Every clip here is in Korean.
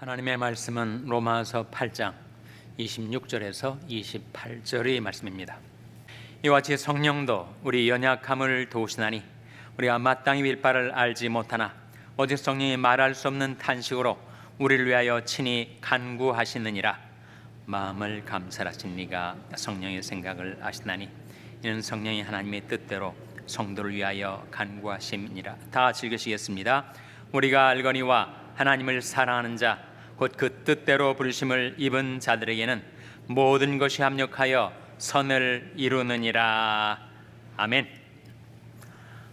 하나님의 말씀은 로마서 8장 26절에서 28절의 말씀입니다. 이와 같이 성령도 우리 연약함을 도우시나니 우리가 마땅히 빌 바를 알지 못하나 오직 성령이 말할 수 없는 탄식으로 우리를 위하여 친히 간구하시느니라. 마음을 감찰하신 이가 성령의 생각을 아시나니 이는 성령이 하나님의 뜻대로 성도를 위하여 간구하심이니라. 다 같이 읽으시겠습니다. 우리가 알거니와 하나님을 사랑하는 자 곧 그 뜻대로 부르심을 입은 자들에게는 모든 것이 합력하여 선을 이루느니라. 아멘.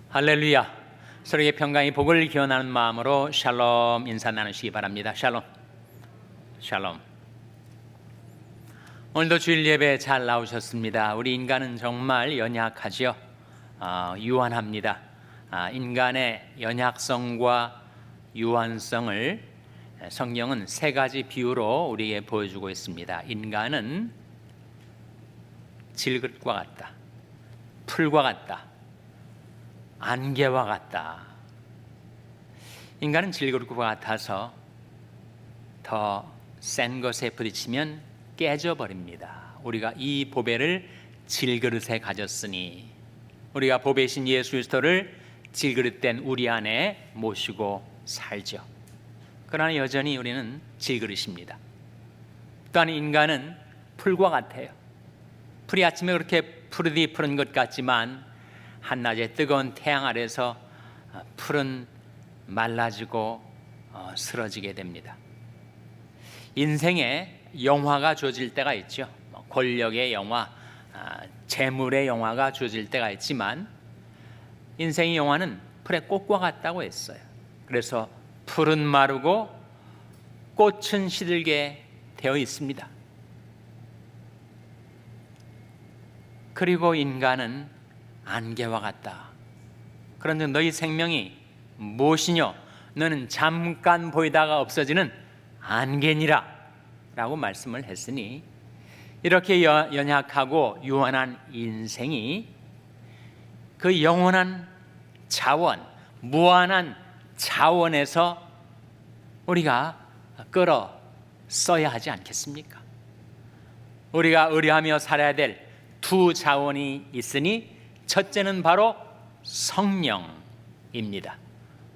할렐루야. 서로에게 평강의 복을 기원하는 마음으로 샬롬 인사 나누시기 바랍니다. 샬롬. 샬롬. 오늘도 주일 예배 잘 나오셨습니다. 우리 인간은 정말 연약하죠. 유한합니다. 인간의 연약성과 유한성을 성경은 세 가지 비유로 우리에게 보여주고 있습니다. 인간은 질그릇과 같다, 풀과 같다, 안개와 같다. 인간은 질그릇과 같아서 더 센 것에 부딪히면 깨져버립니다. 우리가 이 보배를 질그릇에 가졌으니 우리가 보배신 예수 그리스도를 질그릇된 우리 안에 모시고 살죠. 그러나 여전히 우리는 질그릇입니다. 또한 인간은 풀과 같아요. 풀이 아침에 그렇게 푸르디 푸른 것 같지만 한낮에 뜨거운 태양 아래서 풀은 말라지고 쓰러지게 됩니다. 인생에 영화가 주어질 때가 있죠. 권력의 영화, 재물의 영화가 주어질 때가 있지만 인생의 영화는 풀의 꽃과 같다고 했어요. 그래서 풀은 마르고 꽃은 시들게 되어 있습니다. 그리고 인간은 안개와 같다. 그런데 너희 생명이 무엇이뇨? 너는 잠깐 보이다가 없어지는 안개니라 라고 말씀을 했으니 이렇게 연약하고 유한한 인생이 그 영원한 자원, 무한한 자원에서 우리가 끌어 써야 하지 않겠습니까? 우리가 의뢰하며 살아야 될 두 자원이 있으니 첫째는 바로 성령입니다.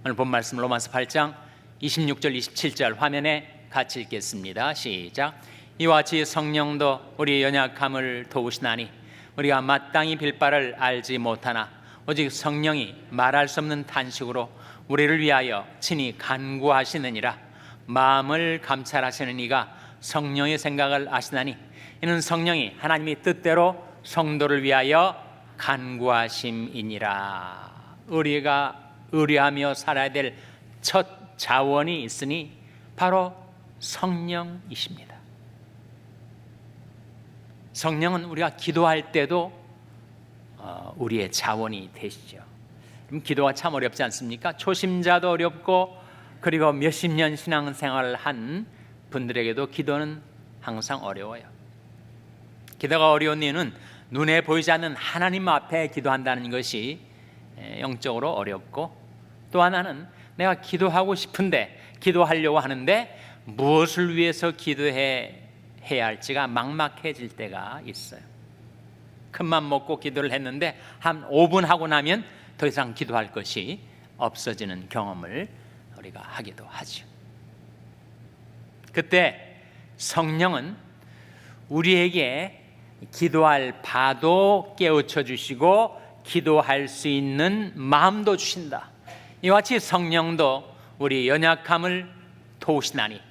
오늘 본 말씀 로마서 8장 26절 27절 화면에 같이 읽겠습니다. 시작. 이와 같이 성령도 우리 연약함을 도우시나니 우리가 마땅히 빌 바를 알지 못하나 오직 성령이 말할 수 없는 탄식으로 우리를 위하여 친히 간구하시느니라. 마음을 감찰하시는 이가 성령의 생각을 아시나니 이는 성령이 하나님의 뜻대로 성도를 위하여 간구하심이니라. 우리가 의뢰하며 살아야 될 첫 자원이 있으니 바로 성령이십니다. 성령은 우리가 기도할 때도 우리의 자원이 되시죠. 그럼 기도가 참 어렵지 않습니까? 초심자도 어렵고 그리고 몇십 년 신앙생활을 한 분들에게도 기도는 항상 어려워요. 기도가 어려운 이유는 눈에 보이지 않는 하나님 앞에 기도한다는 것이 영적으로 어렵고 또 하나는 내가 기도하고 싶은데 기도하려고 하는데 무엇을 위해서 기도해야 할지가 막막해질 때가 있어요. 큰맘 먹고 기도를 했는데 한 5분 하고 나면 더 이상 기도할 것이 없어지는 경험을 우리가 하기도 하죠. 그때 성령은 우리에게 기도할 바도 깨우쳐 주시고 기도할 수 있는 마음도 주신다. 이와 같이 성령도 우리 연약함을 도우시나니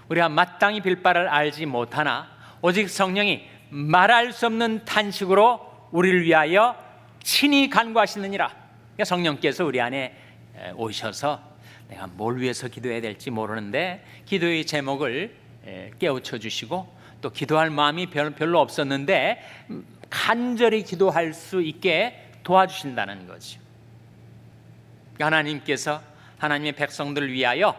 우리가 마땅히 빌 바를 알지 못하나 오직 성령이 말할 수 없는 탄식으로 우리를 위하여 친히 간구하시느니라. 성령께서 우리 안에 오셔서 내가 뭘 위해서 기도해야 될지 모르는데 기도의 제목을 깨우쳐 주시고 또 기도할 마음이 별로 없었는데 간절히 기도할 수 있게 도와주신다는 거죠. 하나님께서 하나님의 백성들을 위하여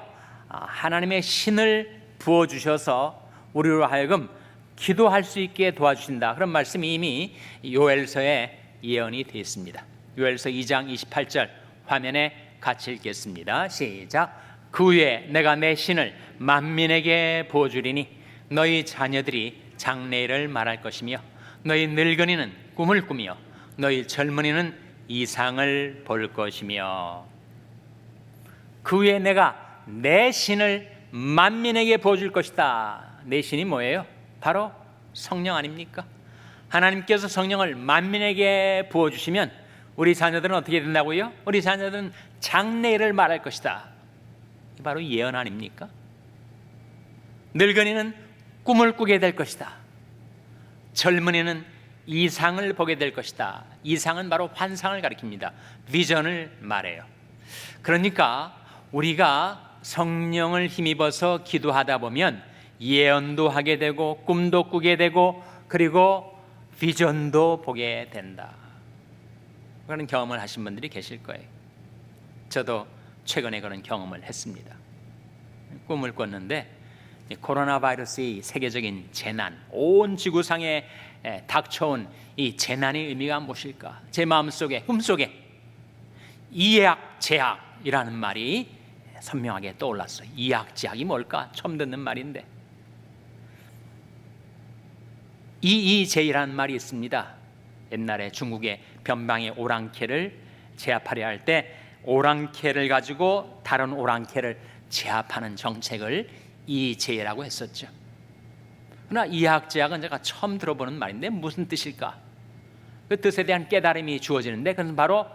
하나님의 신을 부어주셔서 우리로 하여금 기도할 수 있게 도와주신다. 그런 말씀이 이미 요엘서에 예언이 되어 있습니다. 요엘서 2장 28절 화면에 같이 읽겠습니다. 시작. 그 후에 내가 내 신을 만민에게 보여주리니 너희 자녀들이 장래일을 말할 것이며 너희 늙은이는 꿈을 꾸며 너희 젊은이는 이상을 볼 것이며 그 후에 내가 내 신을 만민에게 보여줄 것이다. 내 신이 뭐예요? 바로 성령 아닙니까? 하나님께서 성령을 만민에게 부어주시면 우리 자녀들은 어떻게 된다고요? 우리 자녀들은 장래일을 말할 것이다. 이 바로 예언 아닙니까? 늙은이는 꿈을 꾸게 될 것이다. 젊은이는 이상을 보게 될 것이다. 이상은 바로 환상을 가리킵니다. 비전을 말해요. 그러니까 우리가 성령을 힘입어서 기도하다 보면 예언도 하게 되고 꿈도 꾸게 되고 그리고 비전도 보게 된다. 그런 경험을 하신 분들이 계실 거예요. 저도 최근에 그런 경험을 했습니다. 꿈을 꿨는데 코로나 바이러스의 세계적인 재난, 온 지구상에 닥쳐온 이 재난의 의미가 무엇일까? 제 마음속에, 꿈속에 이약제약이라는 말이 선명하게 떠올랐어요. 이약제약이 뭘까? 처음 듣는 말인데 이이제이라는 말이 있습니다. 옛날에 중국의 변방의 오랑캐를 제압하려 할 때 오랑캐를 가지고 다른 오랑캐를 제압하는 정책을 이제이라고 했었죠. 그러나 이약제약은 제가 처음 들어보는 말인데 무슨 뜻일까? 그 뜻에 대한 깨달음이 주어지는데 그것은 바로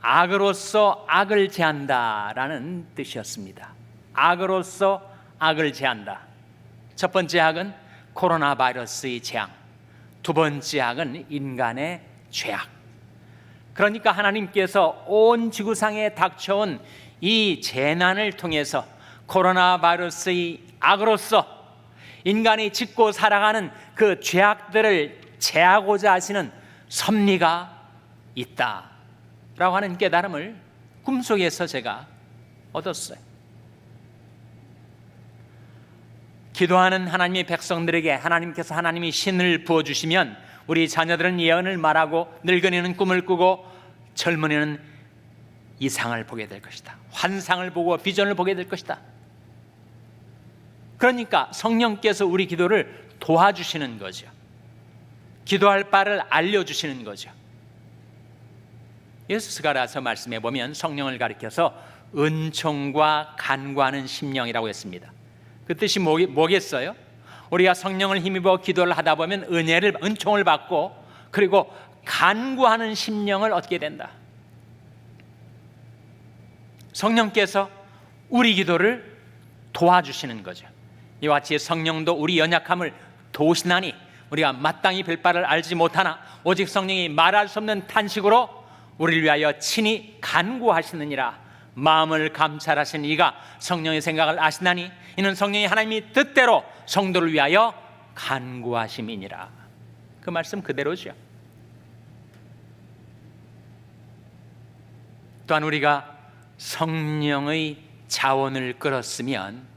악으로서 악을 제한다라는 뜻이었습니다. 악으로서 악을 제한다. 첫 번째 악은 코로나 바이러스의 재앙, 두 번째 악은 인간의 죄악. 그러니까 하나님께서 온 지구상에 닥쳐온 이 재난을 통해서 코로나 바이러스의 악으로서 인간이 짓고 살아가는 그 죄악들을 제하고자 하시는 섭리가 있다라고 하는 깨달음을 꿈속에서 제가 얻었어요. 기도하는 하나님의 백성들에게 하나님께서 하나님이 신을 부어주시면 우리 자녀들은 예언을 말하고 늙은이는 꿈을 꾸고 젊은이는 이상을 보게 될 것이다. 환상을 보고 비전을 보게 될 것이다. 그러니까 성령께서 우리 기도를 도와주시는 거죠. 기도할 바를 알려주시는 거죠. 예수스가라서 말씀해 보면 성령을 가리켜서 은총과 간구하는 심령이라고 했습니다. 그 뜻이 뭐겠어요? 우리가 성령을 힘입어 기도를 하다 보면 은총을 받고 그리고 간구하는 심령을 얻게 된다. 성령께서 우리 기도를 도와주시는 거죠. 이와 같이 성령도 우리 연약함을 도우시나니 우리가 마땅히 별 바를 알지 못하나 오직 성령이 말할 수 없는 탄식으로 우리를 위하여 친히 간구하시느니라. 마음을 감찰하신 이가 성령의 생각을 아시나니 이는 성령이 하나님이 뜻대로 성도를 위하여 간구하심이니라. 그 말씀 그대로죠. 또한 우리가 성령의 자원을 끌었으면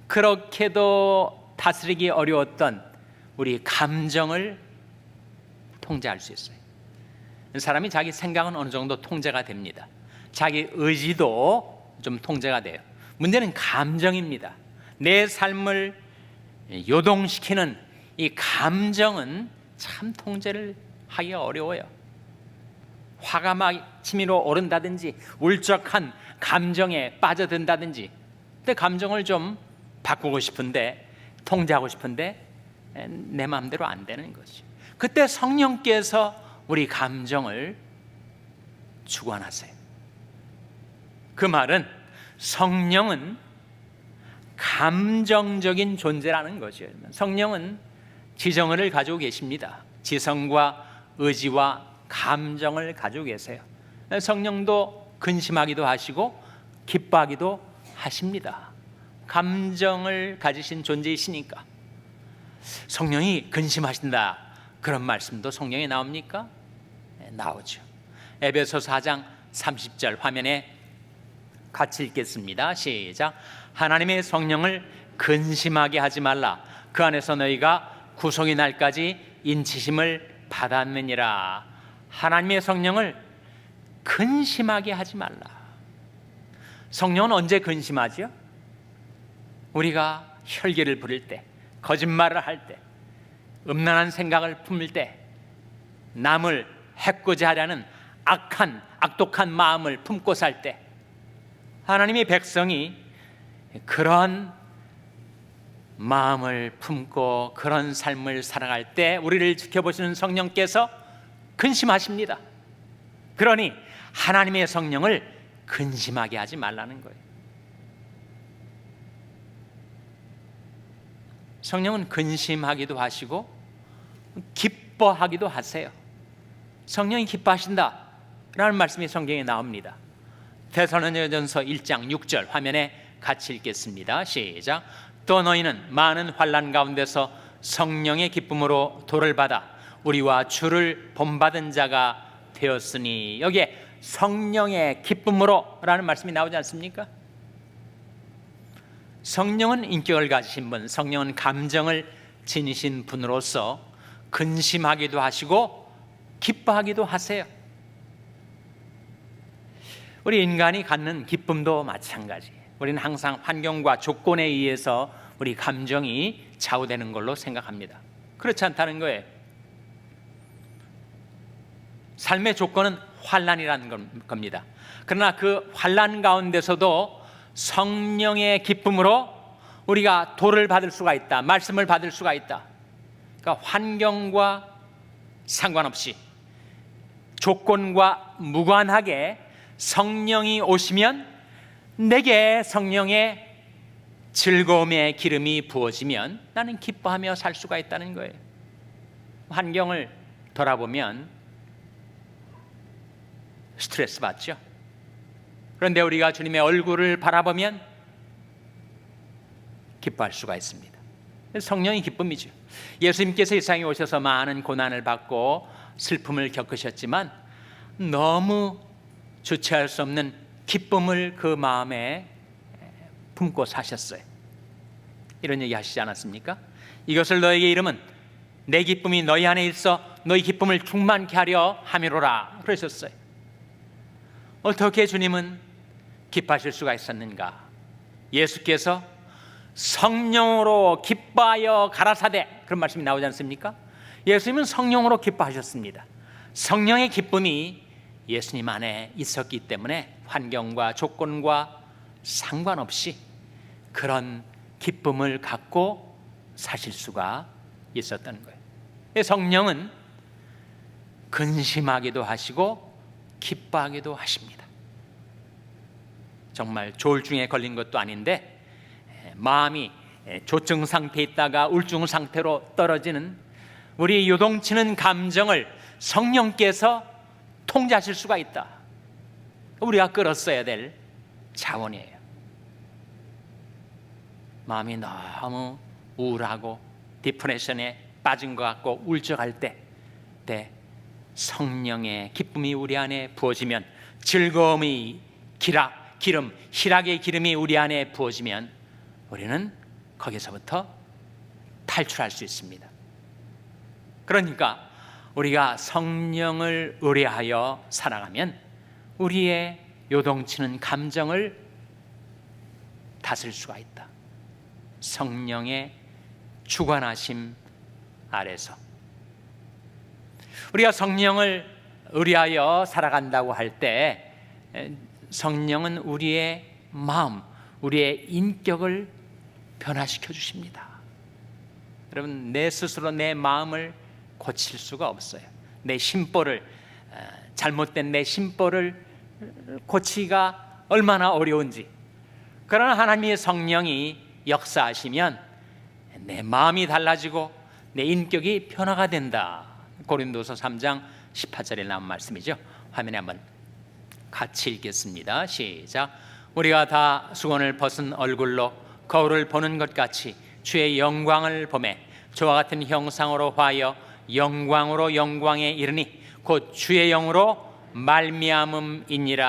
그렇게도 다스리기 어려웠던 우리 감정을 통제할 수 있어요. 사람이 자기 생각은 어느 정도 통제가 됩니다. 자기 의지도 좀 통제가 돼요. 문제는 감정입니다. 내 삶을 요동시키는 이 감정은 참 통제를 하기가 어려워요. 화가 막 치밀어 오른다든지 울적한 감정에 빠져든다든지 그때 감정을 좀 바꾸고 싶은데 통제하고 싶은데 내 마음대로 안 되는 거죠. 그때 성령께서 우리 감정을 주관하세요. 그 말은 성령은 감정적인 존재라는 거죠. 성령은 지성을 가지고 계십니다. 지성과 의지와 감정을 가지고 계세요. 성령도 근심하기도 하시고 기뻐하기도 하십니다. 감정을 가지신 존재이시니까. 성령이 근심하신다 그런 말씀도 성경에 나옵니까? 네, 나오죠. 에베소서 4장 30절 화면에 같이 읽겠습니다. 시작. 하나님의 성령을 근심하게 하지 말라. 그 안에서 너희가 구속의 날까지 인치심을 받았느니라. 하나님의 성령을 근심하게 하지 말라. 성령은 언제 근심하죠? 우리가 혈기를 부릴 때, 거짓말을 할 때, 음란한 생각을 품을 때, 남을 해코자 하려는 악독한 마음을 품고 살 때, 하나님의 백성이 그런 마음을 품고 그런 삶을 살아갈 때 우리를 지켜보시는 성령께서 근심하십니다. 그러니 하나님의 성령을 근심하게 하지 말라는 거예요. 성령은 근심하기도 하시고 기뻐하기도 하세요. 성령이 기뻐하신다 라는 말씀이 성경에 나옵니다. 데살로니가전서 1장 6절 화면에 같이 읽겠습니다. 시작. 또 너희는 많은 환난 가운데서 성령의 기쁨으로 도를 받아 우리와 주를 본받은 자가 되었으니, 여기에 성령의 기쁨으로 라는 말씀이 나오지 않습니까? 성령은 인격을 가지신 분, 성령은 감정을 지니신 분으로서 근심하기도 하시고 기뻐하기도 하세요. 우리 인간이 갖는 기쁨도 마찬가지. 우리는 항상 환경과 조건에 의해서 우리 감정이 좌우되는 걸로 생각합니다. 그렇지 않다는 거예요. 삶의 조건은 환난이라는 겁니다. 그러나 그 환난 가운데서도 성령의 기쁨으로 우리가 도를 받을 수가 있다, 말씀을 받을 수가 있다. 그러니까 환경과 상관없이 조건과 무관하게 성령이 오시면, 내게 성령의 즐거움의 기름이 부어지면 나는 기뻐하며 살 수가 있다는 거예요. 환경을 돌아보면 스트레스 받죠. 그런데 우리가 주님의 얼굴을 바라보면 기뻐할 수가 있습니다. 성령의 기쁨이죠. 예수님께서 이 세상에 오셔서 많은 고난을 받고 슬픔을 겪으셨지만 너무 주체할 수 없는 기쁨을 그 마음에 품고 사셨어요. 이런 얘기 하시지 않았습니까? 이것을 너에게 이름은 내 기쁨이 너희 안에 있어 너희 기쁨을 충만케 하려 함이로라 그러셨어요. 어떻게 주님은 기뻐하실 수가 있었는가? 예수께서 성령으로 기뻐하여 가라사대, 그런 말씀이 나오지 않습니까? 예수님은 성령으로 기뻐하셨습니다. 성령의 기쁨이 예수님 안에 있었기 때문에 환경과 조건과 상관없이 그런 기쁨을 갖고 사실 수가 있었다는 거예요. 성령은 근심하기도 하시고 기뻐하기도 하십니다. 정말 조울증에 걸린 것도 아닌데 마음이 조증 상태에 있다가 우울증 상태로 떨어지는 우리 요동치는 감정을 성령께서 통제하실 수가 있다. 우리가 끌었어야 될 자원이에요. 마음이 너무 우울하고 디프레션에 빠진 것 같고 울적할 때 성령의 기쁨이 우리 안에 부어지면, 즐거움이 기름, 희락의 기름이 우리 안에 부어지면 우리는 거기서부터 탈출할 수 있습니다. 그러니까 우리가 성령을 의뢰하여 살아가면 우리의 요동치는 감정을 다스릴 수가 있다. 성령의 주관하심 아래서 우리가 성령을 의뢰하여 살아간다고 할 때 성령은 우리의 마음, 우리의 인격을 변화시켜 주십니다. 여러분, 내 스스로 내 마음을 고칠 수가 없어요. 내 심보를, 잘못된 내 심보를 고치기가 얼마나 어려운지. 그러나 하나님의 성령이 역사하시면 내 마음이 달라지고 내 인격이 변화가 된다. 고린도서 3장 18절에 나온 말씀이죠. 화면에 한번 같이 읽겠습니다. 시작. 우리가 다 수건을 벗은 얼굴로 거울을 보는 것 같이 주의 영광을 보매 저와 같은 형상으로 화하여 영광으로 영광에 이르니 곧 주의 영으로 말미암음이니라.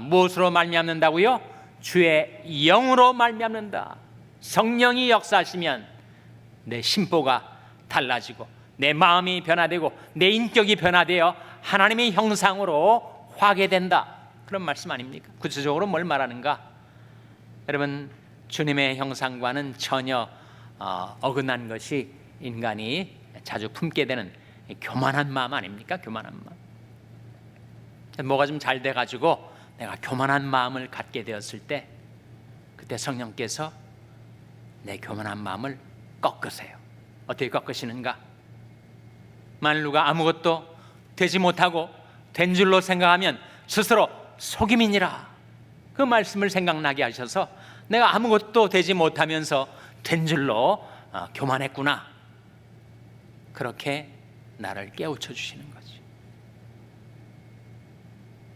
무엇으로 말미암는다고요? 주의 영으로 말미암는다. 성령이 역사하시면 내 심보가 달라지고 내 마음이 변화되고 내 인격이 변화되어 하나님의 형상으로 화게 된다. 그런 말씀 아닙니까? 구체적으로 뭘 말하는가? 여러분, 주님의 형상과는 전혀 어긋난 것이 인간이 자주 품게 되는 교만한 마음 아닙니까? 교만한 마음. 뭐가 좀 잘 돼가지고 내가 교만한 마음을 갖게 되었을 때, 그때 성령께서 내 교만한 마음을 꺾으세요. 어떻게 꺾으시는가? 만일 누가 아무것도 되지 못하고 된 줄로 생각하면 스스로 속임이니라, 그 말씀을 생각나게 하셔서 내가 아무것도 되지 못하면서 된 줄로 교만했구나, 그렇게 나를 깨우쳐 주시는 거지.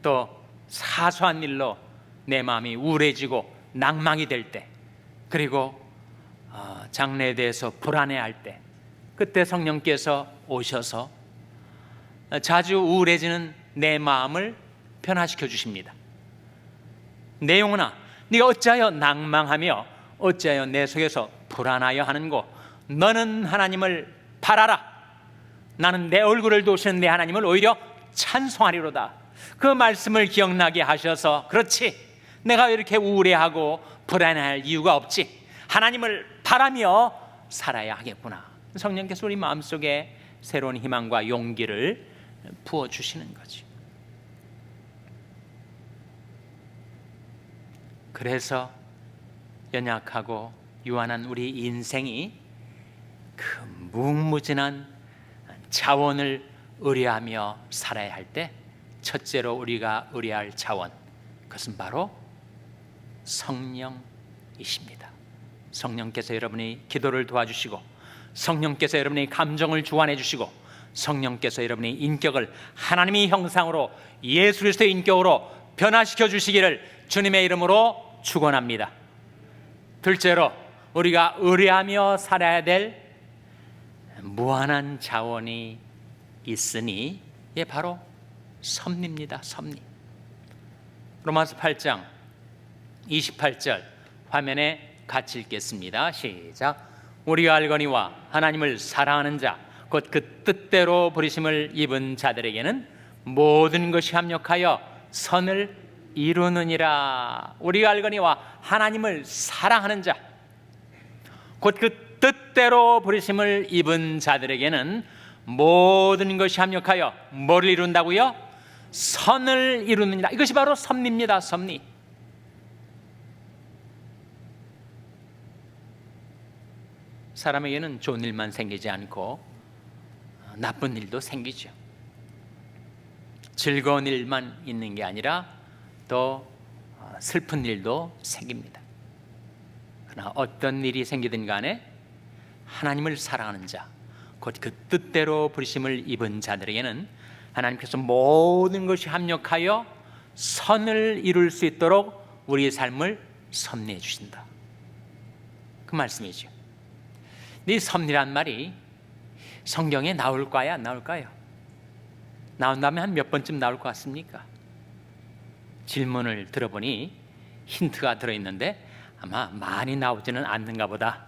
또 사소한 일로 내 마음이 우울해지고 낭망이 될 때, 그리고 장래에 대해서 불안해할 때, 그때 성령께서 오셔서 자주 우울해지는 내 마음을 변화시켜 주십니다. 내 영혼아, 네가 어찌하여 낭망하며 어찌하여 내 속에서 불안하여 하는고, 너는 하나님을 바라라. 나는 내 얼굴을 도우시는 내 하나님을 오히려 찬송하리로다. 그 말씀을 기억나게 하셔서, 그렇지, 내가 이렇게 우울해하고 불안해할 이유가 없지, 하나님을 바라며 살아야 하겠구나. 성령께서 우리 마음속에 새로운 희망과 용기를 부어주시는 거지. 그래서 연약하고 유한한 우리 인생이 그 무궁무진한 자원을 의뢰하며 살아야 할 때, 첫째로 우리가 의뢰할 자원, 그것은 바로 성령이십니다. 성령께서 여러분의 기도를 도와주시고, 성령께서 여러분의 감정을 주관해 주시고, 성령께서 여러분의 인격을 하나님의 형상으로, 예수 그리스도의 인격으로 변화시켜 주시기를 주님의 이름으로 축원합니다. 둘째로 우리가 의뢰하며 살아야 될 무한한 자원이 있으니, 이게 바로 섭리입니다. 섭리. 로마서 8장 28절 화면에 같이 읽겠습니다. 시작. 우리가 알거니와 하나님을 사랑하는 자, 곧 그 뜻대로 부르심을 입은 자들에게는 모든 것이 합력하여 선을 이루느니라. 우리가 알거니와 하나님을 사랑하는 자, 곧 그 뜻대로 부르심을 입은 자들에게는 모든 것이 합력하여 뭐를 이룬다고요? 선을 이루느니라. 이것이 바로 섭리입니다. 섭리. 사람에게는 좋은 일만 생기지 않고 나쁜 일도 생기죠. 즐거운 일만 있는 게 아니라 또 슬픈 일도 생깁니다. 그러나 어떤 일이 생기든 간에 하나님을 사랑하는 자, 곧 그 뜻대로 부르심을 입은 자들에게는 하나님께서 모든 것이 합력하여 선을 이룰 수 있도록 우리의 삶을 섭리해 주신다. 그 말씀이죠. 이 섭리란 말이 성경에 나올까요? 안 나올까요? 나온다면 한 몇 번쯤 나올 것 같습니까? 질문을 들어보니 힌트가 들어있는데 아마 많이 나오지는 않는가 보다,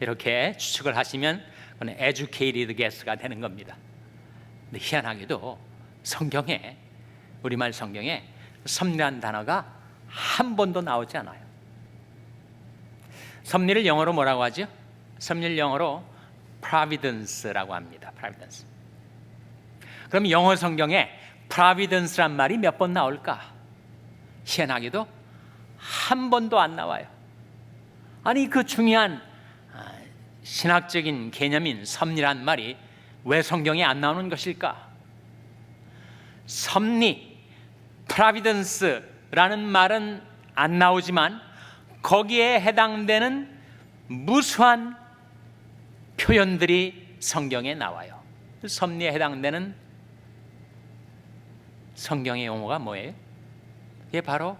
이렇게 추측을 하시면 그건 educated guess가 되는 겁니다. 근데 희한하게도 성경에, 우리말 성경에 섭리란 단어가 한 번도 나오지 않아요. 섭리를 영어로 뭐라고 하죠? 섭리를 영어로 providence라고 합니다. providence. 그럼 영어 성경에 providence란 말이 몇 번 나올까? 희한하게도 한 번도 안 나와요. 아니, 그 중요한 신학적인 개념인 섭리란 말이 왜 성경에 안 나오는 것일까? 섭리, providence라는 말은 안 나오지만 거기에 해당되는 무수한 표현들이 성경에 나와요. 섭리에 해당되는 성경의 용어가 뭐예요? 이게 바로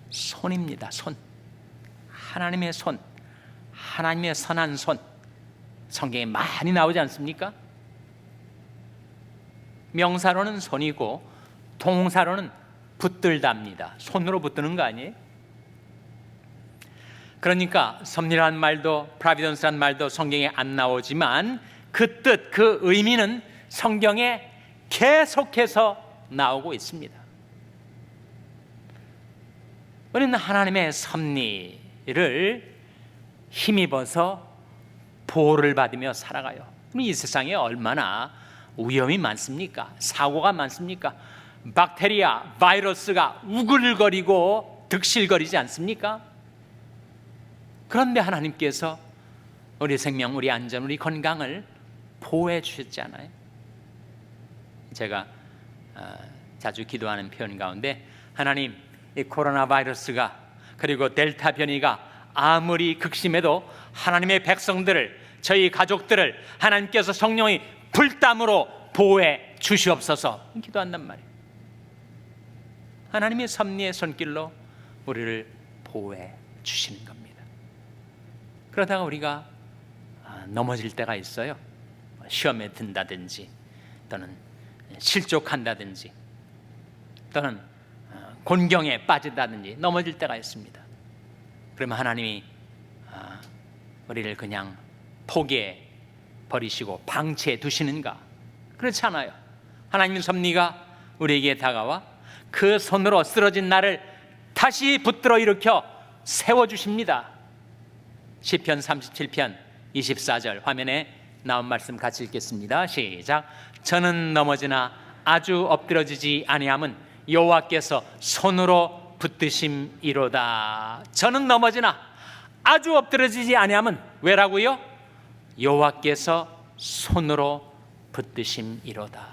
손입니다. 손. 하나님의 손, 하나님의 선한 손, 성경에 많이 나오지 않습니까? 명사로는 손이고 동사로는 붙들다입니다. 손으로 붙드는 거 아니에요? 그러니까 섭리라는 말도 프라비던스라는 말도 성경에 안 나오지만 그 뜻, 그 의미는 성경에 계속해서 나오고 있습니다. 우리는 하나님의 섭리, 힘입어서 보호를 받으며 살아가요. 이 세상에 얼마나 위험이 많습니까? 사고가 많습니까? 박테리아, 바이러스가 우글거리고 득실거리지 않습니까? 그런데 하나님께서 우리 생명, 우리 안전, 우리 건강을 보호해 주셨잖아요. 제가 자주 기도하는 표현 가운데, 하나님, 이 코로나 바이러스가 그리고 델타 변이가 아무리 극심해도 하나님의 백성들을, 저희 가족들을 하나님께서 성령이 불땀으로 보호해 주시옵소서 기도한단 말이에요. 하나님의 섭리의 손길로 우리를 보호해 주시는 겁니다. 그러다가 우리가 넘어질 때가 있어요. 시험에 든다든지 또는 실족한다든지 또는 곤경에 빠진다든지 넘어질 때가 있습니다. 그러면 하나님이 우리를 그냥 포기해 버리시고 방치해 두시는가? 그렇지 않아요. 하나님의 섭리가 우리에게 다가와 그 손으로 쓰러진 나를 다시 붙들어 일으켜 세워주십니다. 시편 37편 24절 화면에 나온 말씀 같이 읽겠습니다. 시작. 저는 넘어지나 아주 엎드러지지 아니함은 여호와께서 손으로 붙드심이로다. 저는 넘어지나 아주 엎드러지지 아니함은 왜라고요? 여호와께서 손으로 붙드심이로다.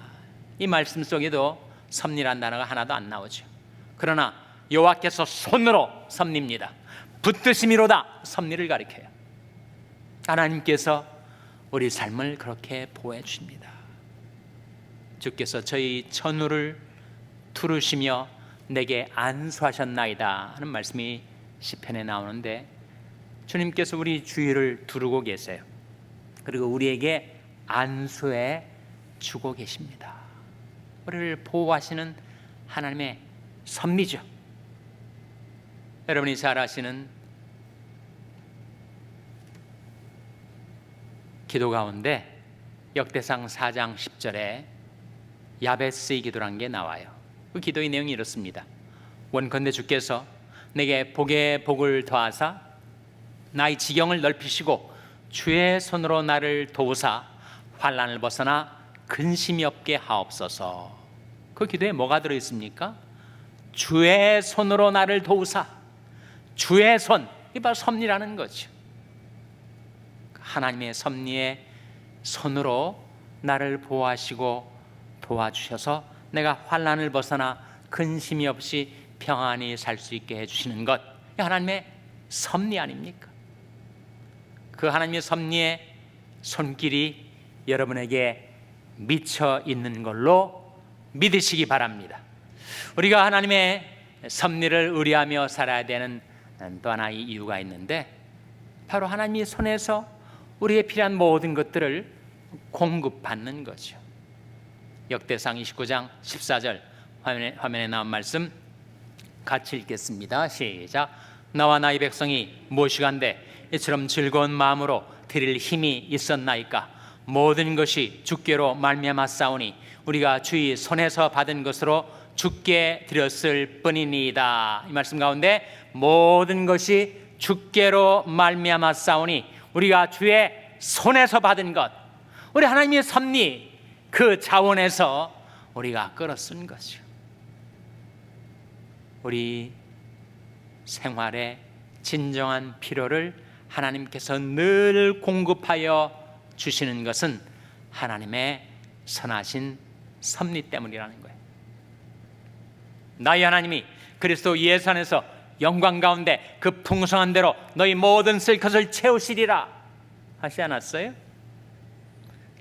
이 말씀 속에도 섭리란 단어가 하나도 안 나오죠. 그러나 여호와께서 손으로 섭리입니다. 붙드심이로다 섭리를 가리켜요. 하나님께서 우리 삶을 그렇게 보호해 주십니다. 주께서 저희 천우를 두르시며 내게 안수하셨나이다 하는 말씀이 시편에 나오는데, 주님께서 우리 주위를 두르고 계세요. 그리고 우리에게 안수해 주고 계십니다. 우리를 보호하시는 하나님의 섭리죠. 여러분이 잘 아시는 기도 가운데 역대상 4장 10절에 야베스의 기도란 게 나와요. 그 기도의 내용이 이렇습니다. 원컨대 주께서 내게 복에 복을 더하사 나의 지경을 넓히시고 주의 손으로 나를 도우사 환난을 벗어나 근심이 없게 하옵소서. 그 기도에 뭐가 들어있습니까? 주의 손으로 나를 도우사. 주의 손, 이게 바로 섭리라는 거죠. 하나님의 섭리의 손으로 나를 보호하시고 도와주셔서 내가 환난을 벗어나 근심이 없이 평안히 살 수 있게 해주시는 것, 하나님의 섭리 아닙니까? 그 하나님의 섭리의 손길이 여러분에게 미쳐 있는 걸로 믿으시기 바랍니다. 우리가 하나님의 섭리를 의뢰하며 살아야 되는 또 하나의 이유가 있는데, 바로 하나님의 손에서 우리에게 필요한 모든 것들을 공급받는 거죠. 역대상 29장 14절 화면에 나온 말씀 같이 읽겠습니다. 시작. 나와 나의 백성이 무엇이간데 이처럼 즐거운 마음으로 드릴 힘이 있었나이까? 모든 것이 주께로 말미암았사오니 우리가 주의 손에서 받은 것으로 주께 드렸을 뿐이니이다. 이 말씀 가운데 모든 것이 주께로 말미암았사오니 우리가 주의 손에서 받은 것, 우리 하나님의 섭리 그 자원에서 우리가 끌어쓴 거죠. 우리 생활의 진정한 필요를 하나님께서 늘 공급하여 주시는 것은 하나님의 선하신 섭리 때문이라는 거예요. 너희 하나님이 그리스도 예수 안에서 영광 가운데 그 풍성한 대로 너희 모든 쓸 것을 채우시리라 하지 않았어요?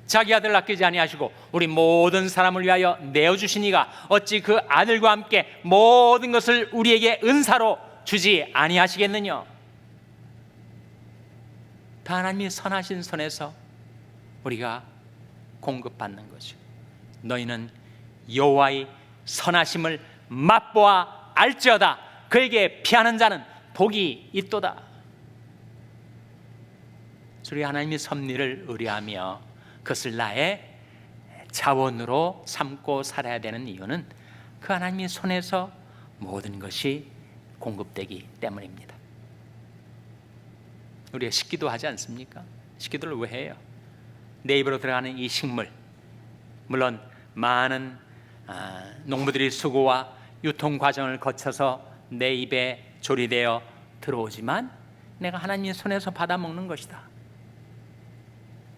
자기 아들 아끼지 아니하시고 우리 모든 사람을 위하여 내어주시니가 어찌 그 아들과 함께 모든 것을 우리에게 은사로 주지 아니하시겠느냐? 다 하나님이 선하신 손에서 우리가 공급받는 거죠. 너희는 여호와의 선하심을 맛보아 알지어다. 그에게 피하는 자는 복이 있도다. 우리 하나님의 섭리를 의뢰하며 그것을 나의 자원으로 삼고 살아야 되는 이유는 그 하나님의 손에서 모든 것이 공급되기 때문입니다. 우리가 식기도 하지 않습니까? 식기도를 왜 해요? 내 입으로 들어가는 이 식물, 물론 많은 농부들이 수고와 유통 과정을 거쳐서 내 입에 조리되어 들어오지만 내가 하나님의 손에서 받아 먹는 것이다.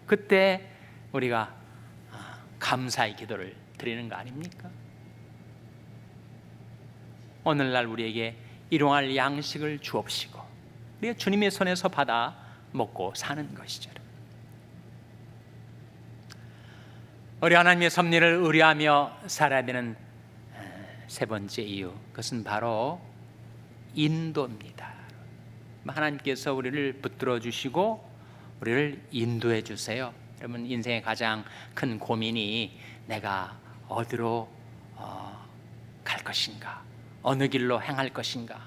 그때 우리가 감사의 기도를 드리는 거 아닙니까? 오늘날 우리에게 일용할 양식을 주옵시고 우리가 주님의 손에서 받아 먹고 사는 것이죠. 우리 하나님의 섭리를 의뢰하며 살아야 되는 세 번째 이유, 그것은 바로 인도입니다. 하나님께서 우리를 붙들어 주시고 우리를 인도해 주세요. 여러분, 인생의 가장 큰 고민이 내가 어디로 갈 것인가, 어느 길로 행할 것인가.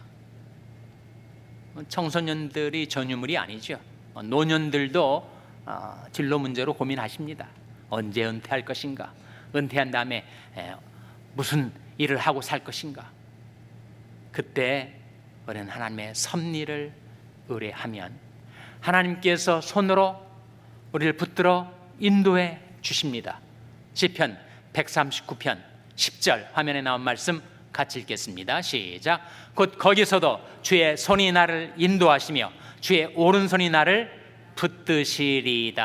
청소년들이 전유물이 아니죠. 노년들도 진로 문제로 고민하십니다. 언제 은퇴할 것인가, 은퇴한 다음에 무슨 일을 하고 살 것인가. 그때 우리는 하나님의 섭리를 의뢰하면 하나님께서 손으로 우리를 붙들어 인도해 주십니다. 시편 139편 10절 화면에 나온 말씀 같이 읽겠습니다. 시작. 곧 거기서도 주의 손이 나를 인도하시며 주의 오른손이 나를 붙드시리다.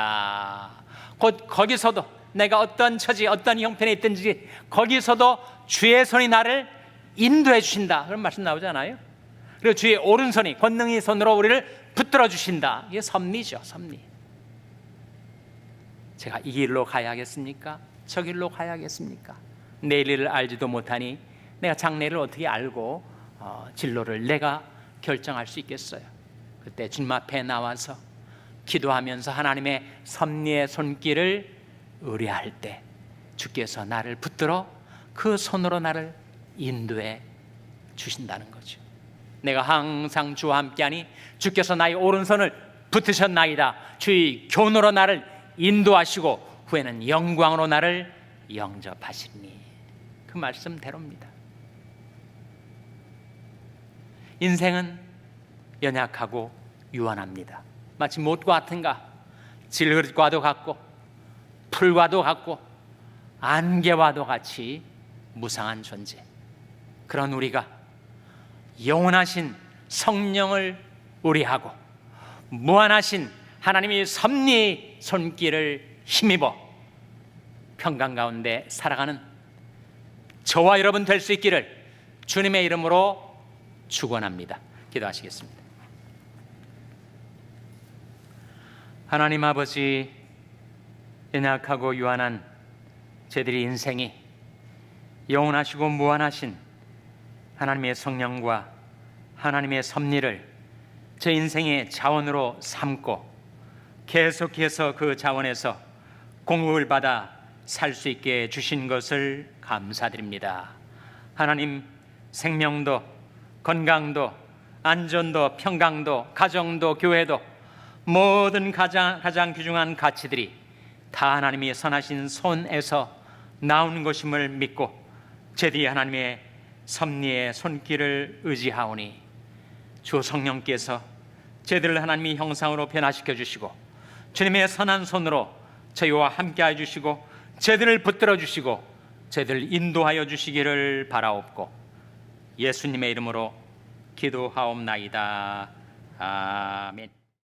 곧 거기서도 내가 어떤 처지, 어떤 형편에 있든지 거기서도 주의 손이 나를 인도해 주신다. 그런 말씀 나오잖아요. 그리고 주의 오른손이, 권능의 손으로 우리를 붙들어 주신다. 이게 섭리죠, 섭리. 제가 이 길로 가야겠습니까? 저 길로 가야겠습니까? 내일을 알지도 못하니 내가 장래를 어떻게 알고 진로를 내가 결정할 수 있겠어요? 그때 주님 앞에 나와서 기도하면서 하나님의 섭리의 손길을 의뢰할 때 주께서 나를 붙들어 그 손으로 나를 인도해 주신다는 거죠. 내가 항상 주와 함께하니 주께서 나의 오른손을 붙으셨나이다. 주의 교훈으로 나를 인도하시고 후에는 영광으로 나를 영접하시니. 그 말씀대로입니다. 인생은 연약하고 유한합니다. 마치 못과 같은가, 질그릇과도 같고 풀과도 같고 안개와도 같이 무상한 존재. 그런 우리가 영원하신 성령을 의뢰하고 무한하신 하나님의 섭리의 손길을 힘입어 평강 가운데 살아가는 저와 여러분 될 수 있기를 주님의 이름으로 축원합니다. 기도하시겠습니다. 하나님 아버지, 연약하고 유한한 저희들의 인생이 영원하시고 무한하신 하나님의 성령과 하나님의 섭리를 제 인생의 자원으로 삼고 계속해서 그 자원에서 공급을 받아 살 수 있게 주신 것을 감사드립니다. 하나님, 생명도 건강도 안전도 평강도 가정도 교회도 모든 가장 귀중한 가치들이 다 하나님의 선하신 손에서 나온 것임을 믿고 제디 하나님의 섭리의 손길을 의지하오니 주 성령께서 저희들을 하나님의 형상으로 변화시켜 주시고 주님의 선한 손으로 저희와 함께해 주시고 저희들을 붙들어 주시고 저희들을 인도하여 주시기를 바라옵고 예수님의 이름으로 기도하옵나이다. 아멘.